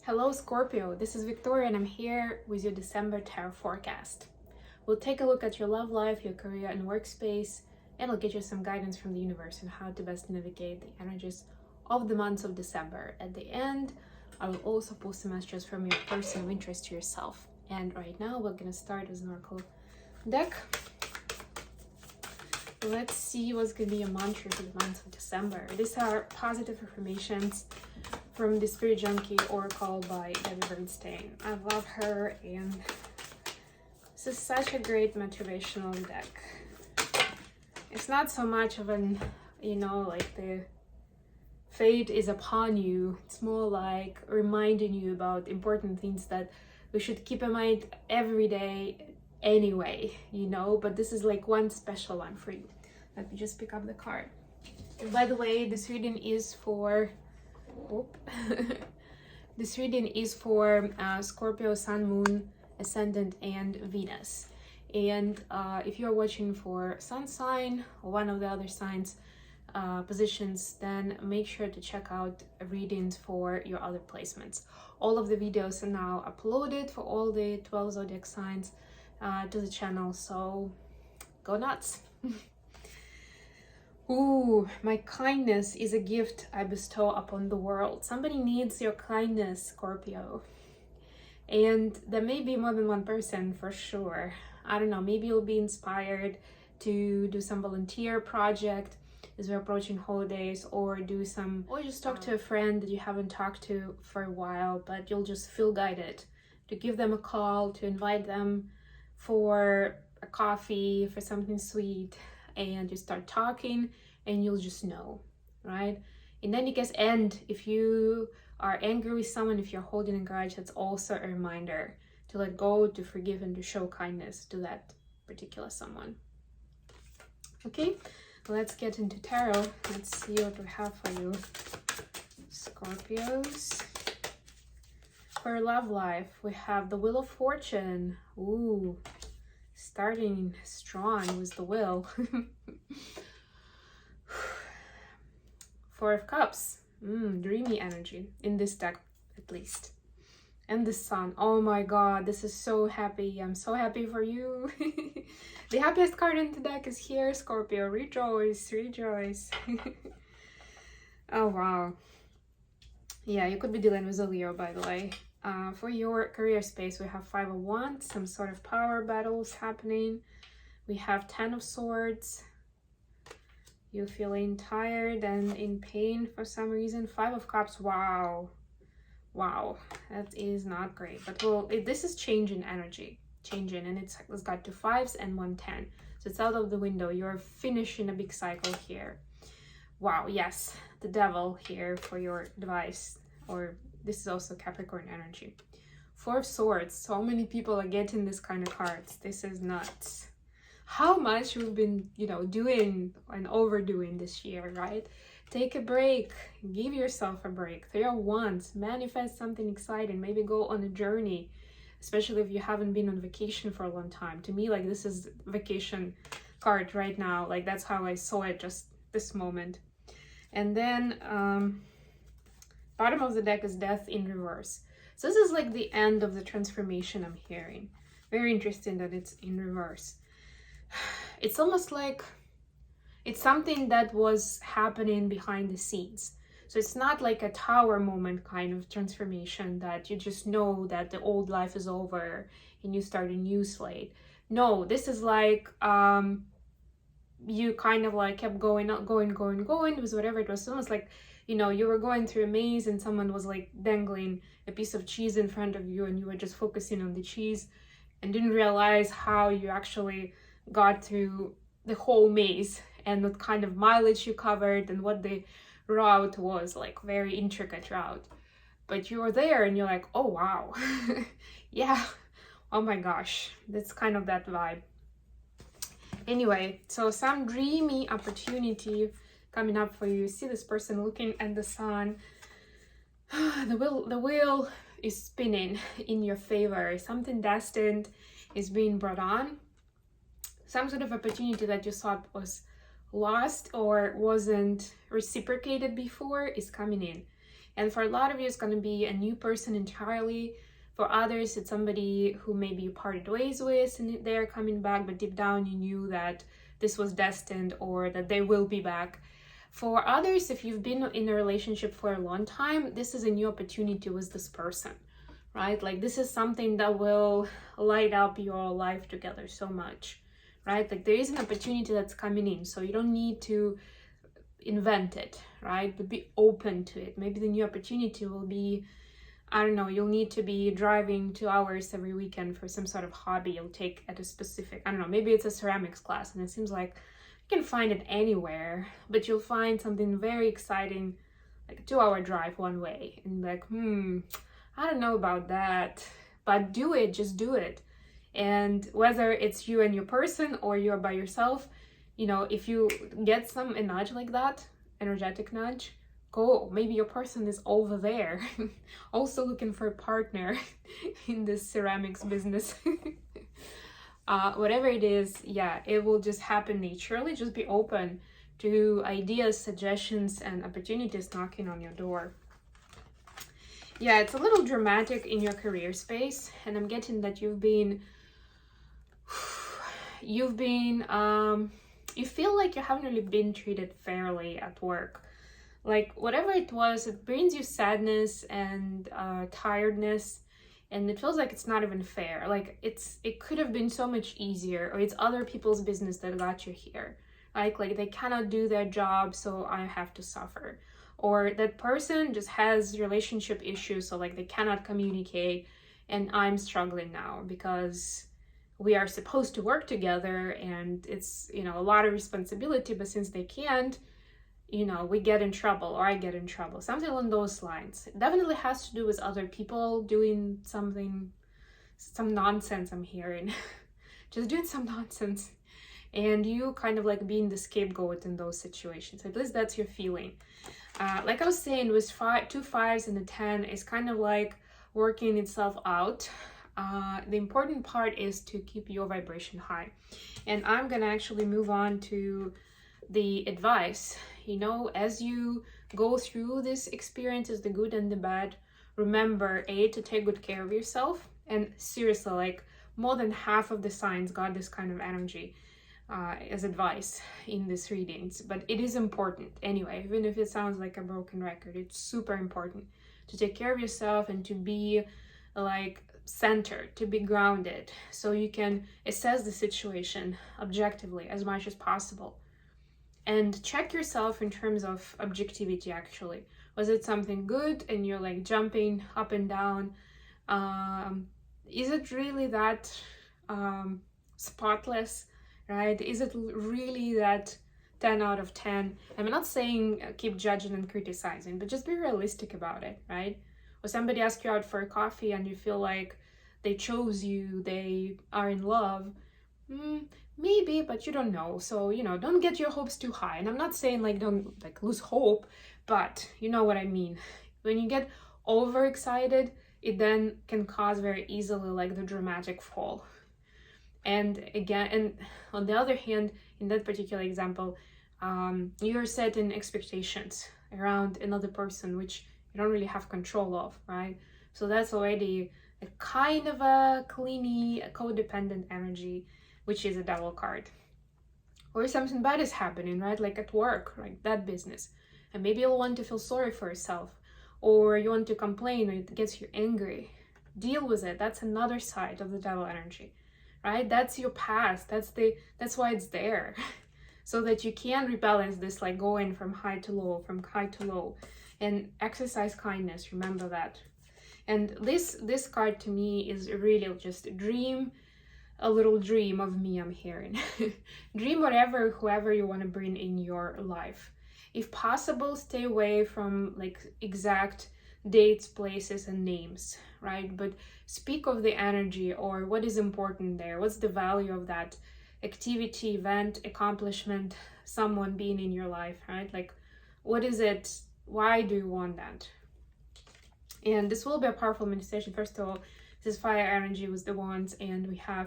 Hello Scorpio, this is Victoria and I'm here with your December Tarot Forecast. We'll take a look at your love life, your career and workspace, and I'll get you some guidance from the universe on how to best navigate the energies of the months of December. At the end, I will also post some messages from your person of interest to yourself. And right now, we're going to start with an oracle deck. Let's see what's going to be your mantra for the month of December. These are positive affirmations from the Spirit Junkie Oracle by Viktoriia-Gruzdieva. I love her, and this is such a great motivational deck. It's not so much of an, like the fate is upon you. It's more like reminding you about important things that we should keep in mind every day anyway, but this is like one special one for you. Let me just pick up the card. And by the way, this reading is for this reading is for Scorpio, Sun, Moon, Ascendant, and Venus. And if you're watching for Sun sign or one of the other signs positions, then make sure to check out readings for your other placements. All of the videos are now uploaded for all the 12 zodiac signs to the channel, so go nuts. Ooh, my kindness is a gift I bestow upon the world. Somebody needs your kindness, Scorpio. And there may be more than one person for sure. I don't know, maybe you'll be inspired to do some volunteer project as we're approaching holidays, or just talk to a friend that you haven't talked to for a while, but you'll just feel guided to give them a call, to invite them for a coffee, for something sweet, and you start talking and you'll just know, right? In any case, and if you are angry with someone, if you're holding a grudge, that's also a reminder to let go, to forgive, and to show kindness to that particular someone. Okay, let's get into tarot. Let's see what we have for you, Scorpios. For love life, we have the Wheel of Fortune. Ooh, starting strong with the Wheel. Four of Cups. Dreamy energy in this deck, at least. And the Sun. Oh my god, this is so happy. I'm so happy for you. The happiest card in the deck is here, Scorpio. Rejoice, rejoice. Oh wow. Yeah, you could be dealing with a Leo, by the way. For your career space, we have Five of Wands, some sort of power battles happening. We have Ten of Swords. You're feeling tired and in pain for some reason. Five of Cups. Wow, that is not great. But well, this is changing energy, and it's got 2 5s and 1 10, so it's out of the window. You're finishing a big cycle here. Wow, yes, the Devil here for your device, or this is also Capricorn energy. Four of Swords. So many people are getting this kind of cards. This is nuts. How much we've been, doing and overdoing this year, right? Take a break. Give yourself a break. Three of Wands. Manifest something exciting. Maybe go on a journey, especially if you haven't been on vacation for a long time. To me, like, this is vacation card right now. Like, that's how I saw it just this moment. And then bottom of the deck is Death in reverse. So this is like the end of the transformation I'm hearing. Very interesting that it's in reverse. It's almost like it's something that was happening behind the scenes. So it's not like a tower moment kind of transformation that you just know that the old life is over and you start a new slate. No, this is like you kind of like kept going with whatever it was. It's almost like, you were going through a maze and someone was like dangling a piece of cheese in front of you and you were just focusing on the cheese and didn't realize how you actually got through the whole maze and what kind of mileage you covered and what the route was, like very intricate route. But you were there and you're like, oh wow. Yeah, oh my gosh, that's kind of that vibe. Anyway, so some dreamy opportunity coming up for you. See this person looking at the sun. The wheel is spinning in your favor. Something destined is being brought on. Some sort of opportunity that you thought was lost or wasn't reciprocated before is coming in. And for a lot of you, it's going to be a new person entirely. For others, it's somebody who maybe you parted ways with and they're coming back, but deep down you knew that this was destined or that they will be back. For others, if you've been in a relationship for a long time, this is a new opportunity with this person, right? Like this is something that will light up your life together so much, right? Like there is an opportunity that's coming in, so you don't need to invent it, right? But be open to it. Maybe the new opportunity will be, I don't know, you'll need to be driving 2 hours every weekend for some sort of hobby you'll take at a specific, I don't know, maybe it's a ceramics class, and it seems like you can find it anywhere, but you'll find something very exciting, like a 2-hour drive one way, and like, I don't know about that, but do it, just do it. And whether it's you and your person or you're by yourself, you know, if you get a nudge like that, energetic nudge, go. Maybe your person is over there also looking for a partner in this ceramics business. Whatever it is, yeah, it will just happen naturally. Just be open to ideas, suggestions, and opportunities knocking on your door. Yeah, it's a little dramatic in your career space, and I'm getting that you feel like you haven't really been treated fairly at work. Like whatever it was, it brings you sadness and tiredness, and it feels like it's not even fair. Like it could have been so much easier, or it's other people's business that got you here. Like they cannot do their job, so I have to suffer. Or that person just has relationship issues, so like they cannot communicate, and I'm struggling now because we are supposed to work together, and it's, you know, a lot of responsibility, but since they can't, you know, we get in trouble, or I get in trouble, something along those lines. It definitely has to do with other people doing some nonsense I'm hearing. Just doing some nonsense, and you kind of like being the scapegoat in those situations. At least that's your feeling. Like I was saying, with 2 5s and a 10 is kind of like working itself out. The important part is to keep your vibration high. And I'm gonna actually move on to the advice. You know, as you go through these experiences, the good and the bad, remember to take good care of yourself. And seriously, like more than half of the signs got this kind of energy as advice in these readings. But it is important anyway, even if it sounds like a broken record, it's super important to take care of yourself and to be like centered, to be grounded, so you can assess the situation objectively as much as possible. And check yourself in terms of objectivity, actually. Was it something good and you're like jumping up and down? Is it really that spotless, right? Is it really that 10 out of 10? I'm not saying keep judging and criticizing, but just be realistic about it, right? Or somebody asks you out for a coffee and you feel like they chose you, they are in love. Maybe, but you don't know. So, you know, don't get your hopes too high. And I'm not saying like don't like lose hope, but you know what I mean. When you get overexcited, it then can cause very easily like the dramatic fall. And again, and on the other hand, in that particular example, you're setting expectations around another person, which you don't really have control of, right? So that's already a kind of a clingy, codependent energy, which is a Devil card. Or something bad is happening, right? Like at work, like that business. And maybe you'll want to feel sorry for yourself, or you want to complain, or it gets you angry. Deal with it. That's another side of the Devil energy, right? That's your past. That's why it's there. So that you can rebalance this, like going from high to low, and exercise kindness. Remember that. And this card to me is really just a little dream of me, I'm hearing. Dream whoever you want to bring in your life. If possible, stay away from like exact dates, places, and names, right? But speak of the energy, or what is important there. What's the value of that activity, event, accomplishment, someone being in your life, right? Like, what is it? Why do you want that? And this will be a powerful manifestation. First of all, this is fire energy with the wands, and we have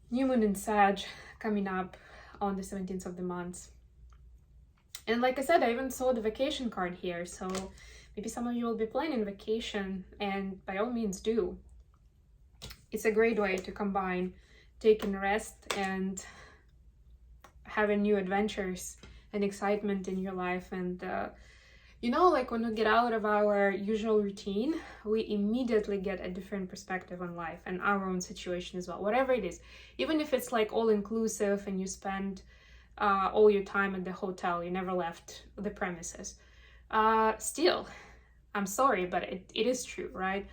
new moon in Sag coming up on the 17th of the month. And like I said, I even saw the vacation card here. So Maybe some of you will be planning vacation, and by all means do. It's a great way to combine taking rest and having new adventures and excitement in your life. And you know, like when we get out of our usual routine, we immediately get a different perspective on life and our own situation as well, whatever it is. Even if it's like all inclusive and you spend all your time at the hotel, you never left the premises. Still, I'm sorry, but it is true, right?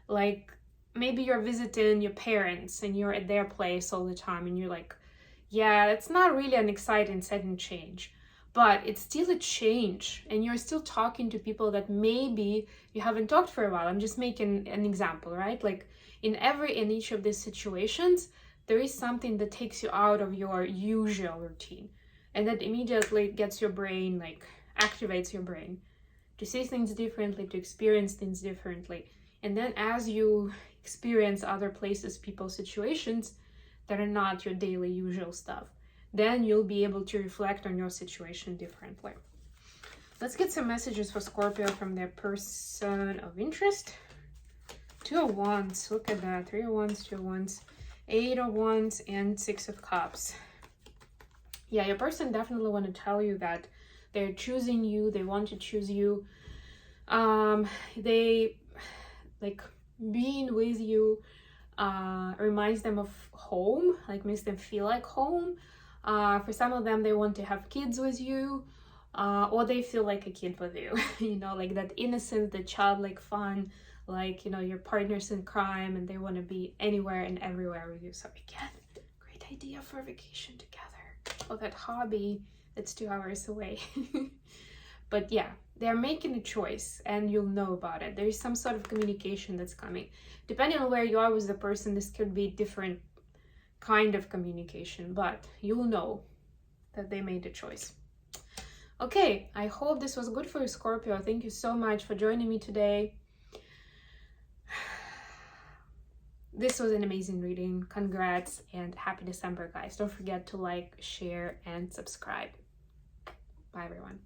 Like maybe you're visiting your parents and you're at their place all the time and you're like, yeah, it's not really an exciting sudden change, but it's still a change and you're still talking to people that maybe you haven't talked for a while. I'm just making an example, right? Like in each of these situations, there is something that takes you out of your usual routine, and that immediately gets your brain, like activates your brain to see things differently, to experience things differently. And then as you experience other places, people, situations that are not your daily usual stuff, then you'll be able to reflect on your situation differently. Let's get some messages for Scorpio from their person of interest. 2 of Wands, look at that. 3 of Wands, 2 of Wands, 8 of Wands, and 6 of Cups. Yeah, your person definitely want to tell you that they're choosing you. They want to choose you. They like being with you reminds them of home, like makes them feel like home. For some of them, they want to have kids with you, or they feel like a kid with you. You know, like that innocent, the childlike fun, like, you know, your partners in crime, and they want to be anywhere and everywhere with you. So again, great idea for a vacation together, or that hobby that's 2 hours away. But yeah, they're making a choice and you'll know about it. There is some sort of communication that's coming. Depending on where you are with the person, this could be different kind of communication, but you'll know that they made a choice. Okay, I hope this was good for you, Scorpio. Thank you so much for joining me today. This was an amazing reading. Congrats and happy December, guys. Don't forget to like, share, and subscribe. Bye, everyone.